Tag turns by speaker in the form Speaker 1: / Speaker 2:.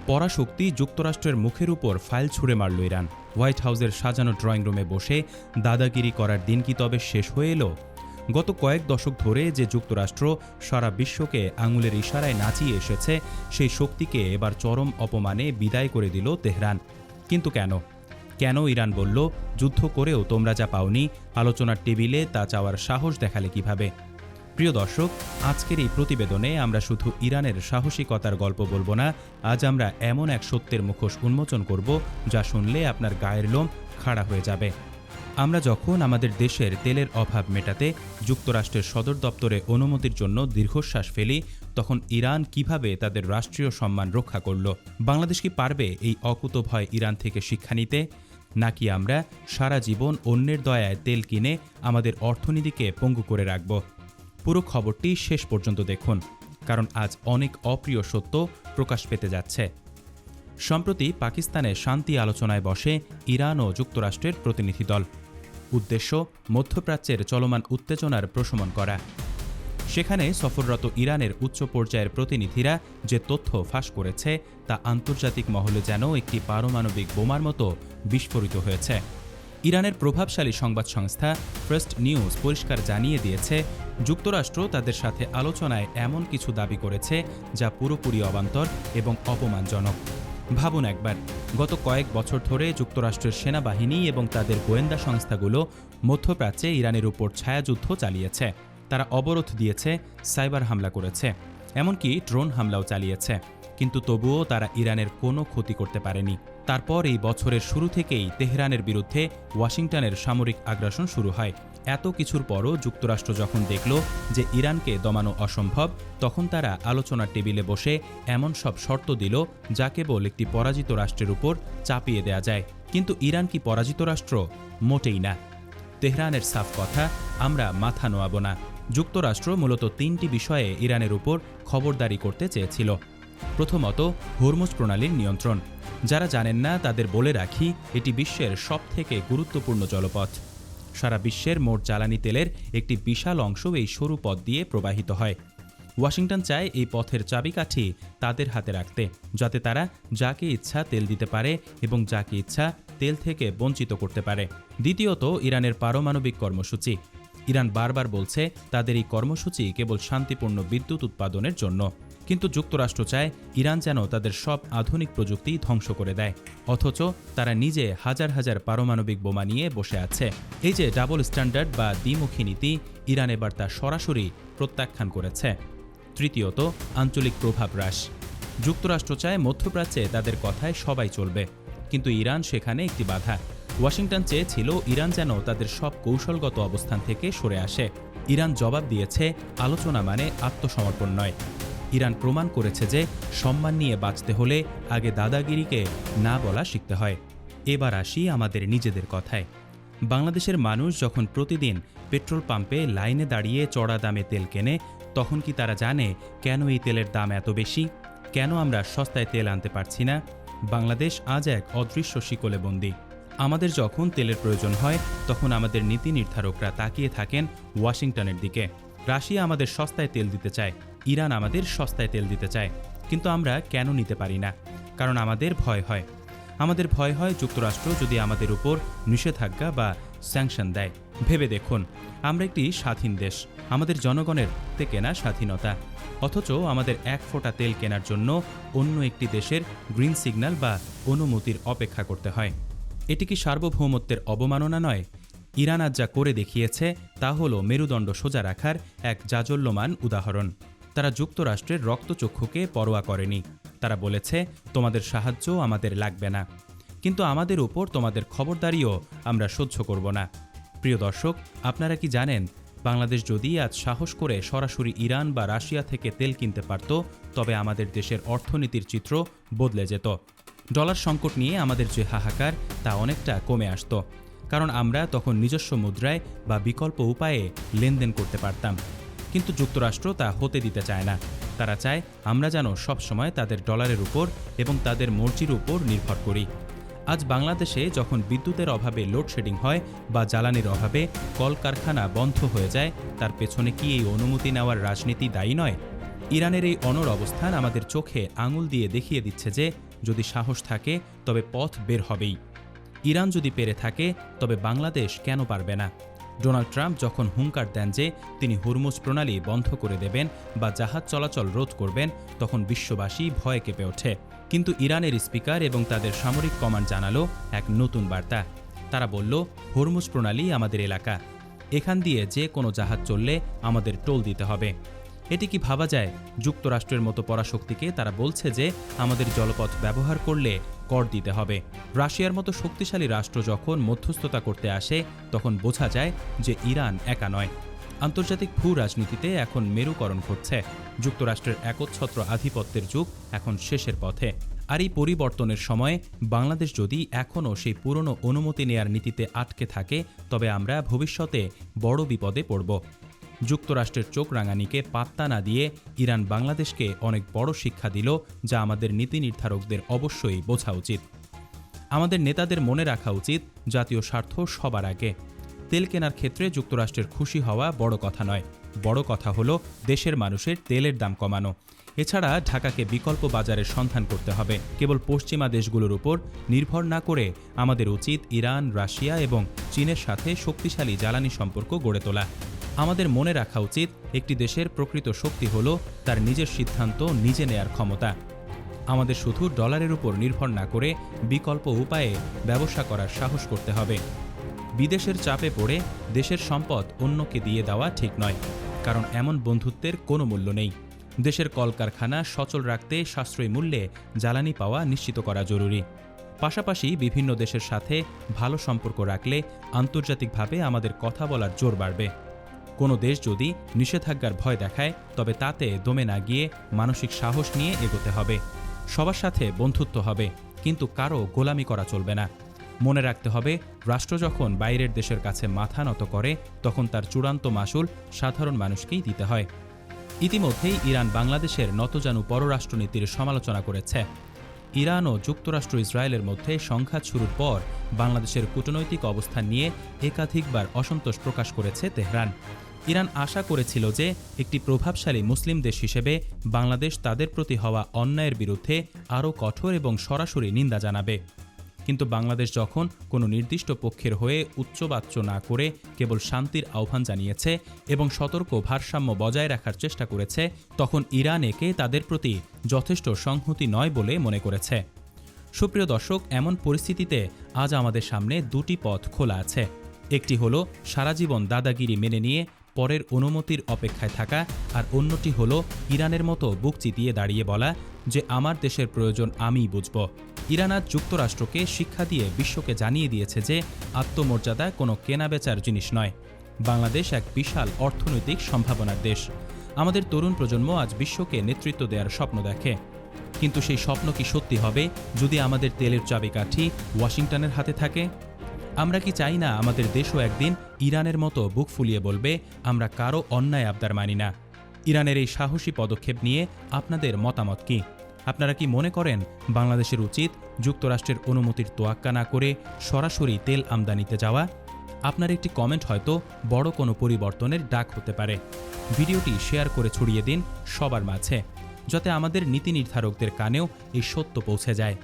Speaker 1: পরাশক্তি যুক্তরাষ্ট্রের মুখের উপর ফাইল ছুঁড়ে মারল ইরান। হোয়াইট হাউসের সাজানো ড্রয়িং রুমে বসে দাদাগিরি করার দিন কি তবে শেষ হয়ে এলো? গত কয়েক দশক ধরে যে যুক্তরাষ্ট্র সারা বিশ্বকে আঙুলের ইশারায় নাচিয়ে এসেছে, সেই শক্তিকে এবার চরম অপমানে বিদায় করে দিল তেহরান। কিন্তু কেন ইরান বলল, যুদ্ধ করেও তোমরা যা পাওনি, আলোচনার টেবিলে তা চাওয়ার সাহস দেখালে কিভাবে? প্রিয় দর্শক, আজকের এই প্রতিবেদনে আমরা শুধু ইরানের সাহসিকতার গল্প বলবো না, আজ আমরা এমন এক সত্যের মুখোশ উন্মোচন করব যা শুনলে আপনার গায়ের লোম খাড়া হয়ে যাবে। আমরা যখন আমাদের দেশের তেলের অভাব মেটাতে যুক্তরাষ্ট্রের সদর দপ্তরে অনুমতির জন্য দীর্ঘশ্বাস ফেলি, তখন ইরান কিভাবে তাদের রাষ্ট্রীয় সম্মান রক্ষা করল? বাংলাদেশ কি পারবে এই অকুতোভয় ইরান থেকে শিক্ষা নিতে? নাকি আমরা সারা জীবন অন্যের দয়ায় তেল কিনে আমাদের অর্থনীতিকে পঙ্গু করে রাখব? পুরো খবরটি শেষ পর্যন্ত দেখুন, কারণ আজ অনেক অপ্রিয় সত্য প্রকাশ পেতে যাচ্ছে। সম্প্রতি পাকিস্তানে শান্তি আলোচনায় বসে ইরান ও যুক্তরাষ্ট্রের প্রতিনিধি দল। উদ্দেশ্য মধ্যপ্রাচ্যের চলমান উত্তেজনার প্রশমন করা। সেখানে সফররত ইরানের উচ্চ পর্যায়ের প্রতিনিধিরা যে তথ্য ফাঁস করেছে তা আন্তর্জাতিক মহলে যেন একটি পারমাণবিক বোমার মতো বিস্ফোরিত হয়েছে। ইরানের প্রভাবশালী সংবাদ সংস্থা ফার্স্ট নিউজ পরিষ্কার জানিয়ে দিয়েছে, যুক্তরাষ্ট্র তাদের সাথে আলোচনায় এমন কিছু দাবি করেছে যা পুরোপুরি অবান্তর এবং অপমানজনক। ভাবুন একবার, গত কয়েক বছর ধরে যুক্তরাষ্ট্রের সেনাবাহিনী এবং তাদের গোয়েন্দা সংস্থাগুলো মধ্যপ্রাচ্যে ইরানের উপর ছায়াযুদ্ধ চালিয়েছে। তারা অবরোধ দিয়েছে, সাইবার হামলা করেছে, এমনকি ড্রোন হামলাও চালিয়েছে, কিন্তু তবুও তারা ইরানের কোনো ক্ষতি করতে পারেনি। তারপর এই বছরের শুরু থেকেই তেহরানের বিরুদ্ধে ওয়াশিংটনের সামরিক আগ্রাসন শুরু হয়। এত কিছুর পরও যুক্তরাষ্ট্র যখন দেখল যে ইরানকে দমানো অসম্ভব, তখন তারা আলোচনার টেবিলে বসে এমন সব শর্ত দিল যা কেবল একটি পরাজিত রাষ্ট্রের উপর চাপিয়ে দেয়া যায়। কিন্তু ইরান কি পরাজিত রাষ্ট্র? মোটেই না। তেহরানের সাফ কথা, আমরা মাথা নোয়াব না। যুক্তরাষ্ট্র মূলত তিনটি বিষয়ে ইরানের উপর খবরদারি করতে চেয়েছিল। প্রথমত, হরমুজ প্রণালীর নিয়ন্ত্রণ। যারা জানেন না তাদের বলে রাখি, এটি বিশ্বের সবথেকে গুরুত্বপূর্ণ জলপথ। সারা বিশ্বের মোট জ্বালানি তেলের একটি বিশাল অংশ এই সরু পথ দিয়ে প্রবাহিত হয়। ওয়াশিংটন চায় এই পথের চাবিকাঠি তাদের হাতে রাখতে, যাতে তারা যাকে ইচ্ছা তেল দিতে পারে এবং যাকে ইচ্ছা তেল থেকে বঞ্চিত করতে পারে। দ্বিতীয়ত, ইরানের পারমাণবিক কর্মসূচি। ইরান বারবার বলছে তাদের এই কর্মসূচি কেবল শান্তিপূর্ণ বিদ্যুৎ উৎপাদনের জন্য, কিন্তু যুক্তরাষ্ট্র চায় ইরান যেন তাদের সব আধুনিক প্রযুক্তি ধ্বংস করে দেয়, অথচ তারা নিজে হাজার হাজার পারমাণবিক বোমা নিয়ে বসে আছে। এই যে ডাবল স্ট্যান্ডার্ড বা দ্বিমুখী নীতি, ইরান এবার তা সরাসরি প্রত্যাখ্যান করেছে। তৃতীয়ত, আঞ্চলিক প্রভাব হ্রাস। যুক্তরাষ্ট্র চায় মধ্যপ্রাচ্যে তাদের কথায় সবাই চলবে, কিন্তু ইরান সেখানে একটি বাধা। ওয়াশিংটন চেয়েছিল ইরান যেন তাদের সব কৌশলগত অবস্থান থেকে সরে আসে। ইরান জবাব দিয়েছে, আলোচনা মানে আত্মসমর্পণ নয়। ইরান প্রমাণ করেছে যে সম্মান নিয়ে বাঁচতে হলে আগে দাদাগিরিকে না বলা শিখতে হয়। এবার আসি আমাদের নিজেদের কথায়। বাংলাদেশের মানুষ যখন প্রতিদিন পেট্রোল পাম্পে লাইনে দাঁড়িয়ে চড়া দামে তেল কেনে, তখন কি তারা জানে কেন এই তেলের দাম এত বেশি? কেন আমরা সস্তায় তেল আনতে পারছি না? বাংলাদেশ আজ এক অদৃশ্য শিকলে বন্দী। আমাদের যখন তেলের প্রয়োজন হয়, তখন আমাদের নীতি নির্ধারকরা তাকিয়ে থাকেন ওয়াশিংটনের দিকে। রাশিয়া আমাদের সস্তায় তেল দিতে চায়, ইরান আমাদের সস্তায় তেল দিতে চায়, কিন্তু আমরা কেন নিতে পারি না? কারণ আমাদের ভয় হয়। আমাদের ভয় হয় যুক্তরাষ্ট্র যদি আমাদের উপর নিষেধাজ্ঞা বা স্যাংশন দেয়। ভেবে দেখুন, আমরা একটি স্বাধীন দেশ, আমাদের জনগণের তে কেনা স্বাধীনতা, অথচ আমাদের এক ফোঁটা তেল কেনার জন্য অন্য একটি দেশের গ্রিন সিগন্যাল বা অনুমতির অপেক্ষা করতে হয়। এটি কি সার্বভৌমত্বের অবমাননা নয়? ইরান আজ যা করে দেখিয়েছে তা হল মেরুদণ্ড সোজা রাখার এক জাজল্যমান উদাহরণ। তারা যুক্তরাষ্ট্রের রক্তচক্ষুকে পরোয়া করেনি। তারা বলেছে, তোমাদের সাহায্য আমাদের লাগবে না, কিন্তু আমাদের উপর তোমাদের খবরদারিও আমরা সহ্য করব না। প্রিয় দর্শক, আপনারা কি জানেন, বাংলাদেশ যদি আজ সাহস করে সরাসরি ইরান বা রাশিয়া থেকে তেল কিনতে পারত, তবে আমাদের দেশের অর্থনীতির চিত্র বদলে যেত। ডলার সংকট নিয়ে আমাদের যে হাহাকার, তা অনেকটা কমে আসত, কারণ আমরা তখন নিজস্ব মুদ্রায় বা বিকল্প উপায়ে লেনদেন করতে পারতাম। কিন্তু যুক্তরাষ্ট্র তা হতে দিতে চায় না। তারা চায় আমরা যেন সবসময় তাদের ডলারের উপর এবং তাদের মর্জির উপর নির্ভর করি। আজ বাংলাদেশে যখন বিদ্যুতের অভাবে লোডশেডিং হয় বা জ্বালানির অভাবে কলকারখানা বন্ধ হয়ে যায়, তার পেছনে কি এই অনুমতি নেওয়ার রাজনীতি দায়ী নয়? ইরানের এই অনড় অবস্থান আমাদের চোখে আঙুল দিয়ে দেখিয়ে দিচ্ছে যে যদি সাহস থাকে তবে পথ বের হবেই। ইরান যদি পেরে থাকে তবে বাংলাদেশ কেন পারবে না? ডোনাল্ড ট্রাম্প যখন হুঙ্কার দেন যে তিনি হরমুজ প্রণালী বন্ধ করে দেবেন বা জাহাজ চলাচল রোধ করবেন, তখন বিশ্ববাসী ভয়ে কেঁপে ওঠে। কিন্তু ইরানের স্পিকার এবং তাদের সামরিক কমান্ড জানালো এক নতুন বার্তা। তারা বলল, হরমুজ প্রণালী আমাদের এলাকা, এখান দিয়ে যে কোনো জাহাজ চললে আমাদের টোল দিতে হবে। এটি কি ভাবা যায়? যুক্তরাষ্ট্রের মতো পরাশক্তিকে তারা বলছে যে আমাদের জলপথ ব্যবহার করলে কর দিতে হবে। রাশিয়ার মতো শক্তিশালী রাষ্ট্র যখন মধ্যস্থতা করতে আসে, তখন বোঝা যায় যে ইরান একা নয়। আন্তর্জাতিক ভূ রাজনীতিতে এখন মেরুকরণ ঘটছে। যুক্তরাষ্ট্রের একচ্ছত্র আধিপত্যের যুগ এখন শেষের পথে। আর এই পরিবর্তনের সময় বাংলাদেশ যদি এখনও সেই পুরনো অনুমতি নেয়ার নীতিতে আটকে থাকে, তবে আমরা ভবিষ্যতে বড় বিপদে পড়ব। যুক্তরাষ্ট্রের চোখ রাঙানিকে পাত্তা না দিয়ে ইরান বাংলাদেশকে অনেক বড় শিক্ষা দিল, যা আমাদের নীতি নির্ধারকদের অবশ্যই বোঝা উচিত। আমাদের নেতাদের মনে রাখা উচিত, জাতীয় স্বার্থ সবার আগে। তেল কেনার ক্ষেত্রে যুক্তরাষ্ট্রের খুশি হওয়া বড় কথা নয়, বড় কথা হলো দেশের মানুষের তেলের দাম কমানো। এছাড়া ঢাকাকে বিকল্প বাজারের সন্ধান করতে হবে। কেবল পশ্চিমা দেশগুলোর উপর নির্ভর না করে আমাদের উচিত ইরান, রাশিয়া এবং চীনের সাথে শক্তিশালী জ্বালানি সম্পর্ক গড়ে তোলা। আমাদের মনে রাখা উচিত, একটি দেশের প্রকৃত শক্তি হল তার নিজের সিদ্ধান্ত নিজে নেয়ার ক্ষমতা। আমাদের শুধু ডলারের উপর নির্ভর না করে বিকল্প উপায়ে ব্যবসা করার সাহস করতে হবে। বিদেশের চাপে পড়ে দেশের সম্পদ অন্যকে দিয়ে দেওয়া ঠিক নয়, কারণ এমন বন্ধুত্বের কোনো মূল্য নেই। দেশের কলকারখানা সচল রাখতে সাশ্রয়ী মূল্যে জ্বালানি পাওয়া নিশ্চিত করা জরুরি। পাশাপাশি বিভিন্ন দেশের সাথে ভালো সম্পর্ক রাখলে আন্তর্জাতিকভাবে আমাদের কথা বলার জোর বাড়বে। কোনো দেশ যদি নিষেধাজ্ঞার ভয় দেখায়, তবে তাতে দমে না গিয়ে মানসিক সাহস নিয়ে এগোতে হবে। সবার সাথে বন্ধুত্ব হবে, কিন্তু কারো গোলামি করা চলবে না। মনে রাখতে হবে, রাষ্ট্র যখন বাইরের দেশের কাছে মাথা নত করে, তখন তার চূড়ান্ত মাসুল সাধারণ মানুষকেই দিতে হয়। ইতিমধ্যেই ইরান বাংলাদেশের নতজানু পররাষ্ট্রনীতির সমালোচনা করেছে। ইরান ও যুক্তরাষ্ট্র ইসরায়েলের মধ্যে সংঘাত শুরুর পর বাংলাদেশের কূটনৈতিক অবস্থান নিয়ে একাধিকবার অসন্তোষ প্রকাশ করেছে তেহরান। ইরান আশা করেছিল যে একটি প্রভাবশালী মুসলিম দেশ হিসেবে বাংলাদেশ তাদের প্রতি হওয়া অন্যায়ের বিরুদ্ধে আরও কঠোর এবং সরাসরি নিন্দা জানাবে। কিন্তু বাংলাদেশ যখন কোনো নির্দিষ্ট পক্ষের হয়ে উচ্চবাচ্য না করে কেবল শান্তির আহ্বান জানিয়েছে এবং সতর্ক ভারসাম্য বজায় রাখার চেষ্টা করেছে, তখন ইরান একে তাদের প্রতি যথেষ্ট সংহতি নয় বলে মনে করেছে। সুপ্রিয় দর্শক, এমন পরিস্থিতিতে আজ আমাদের সামনে দুটি পথ খোলা আছে। একটি হলো সারা জীবন দাদাগিরি মেনে নিয়ে পরের অনুমতির অপেক্ষায় থাকা, আর অন্যটি হলো ইরানের মতো বুক চিতিয়ে দাঁড়িয়ে বলা যে আমার দেশের প্রয়োজন আমিই বুঝব। ইরান আজ যুক্তরাষ্ট্রকে শিক্ষা দিয়ে বিশ্বকে জানিয়ে দিয়েছে যে আত্মমর্যাদা কোনো কেনাবেচার জিনিস নয়। বাংলাদেশ এক বিশাল অর্থনৈতিক সম্ভাবনার দেশ। আমাদের তরুণ প্রজন্ম আজ বিশ্বকে নেতৃত্ব দেওয়ার স্বপ্ন দেখে। কিন্তু সেই স্বপ্ন কি সত্যি হবে যদি আমাদের তেলের চাবিকাঠি ওয়াশিংটনের হাতে থাকে? আমরা কি চাই না আমাদের দেশও একদিন ইরানের মতো বুক ফুলিয়ে বলবে, আমরা কারো অন্যায় আবদার মানি না? ইরানের এই সাহসী পদক্ষেপ নিয়ে আপনাদের মতামত কি? আপনারা কি মনে করেন বাংলাদেশের উচিত যুক্তরাষ্ট্রের অনুমতির তোয়াক্কা না করে সরাসরি তেল আমদানিতে যাওয়া? আপনার একটি কমেন্ট হয়তো বড় কোনো পরিবর্তনের ডাক হতে পারে। ভিডিওটি শেয়ার করে ছড়িয়ে দিন সবার মাঝে, যাতে আমাদের নীতি নির্ধারকদের কানেও এই সত্য পৌঁছে যায়।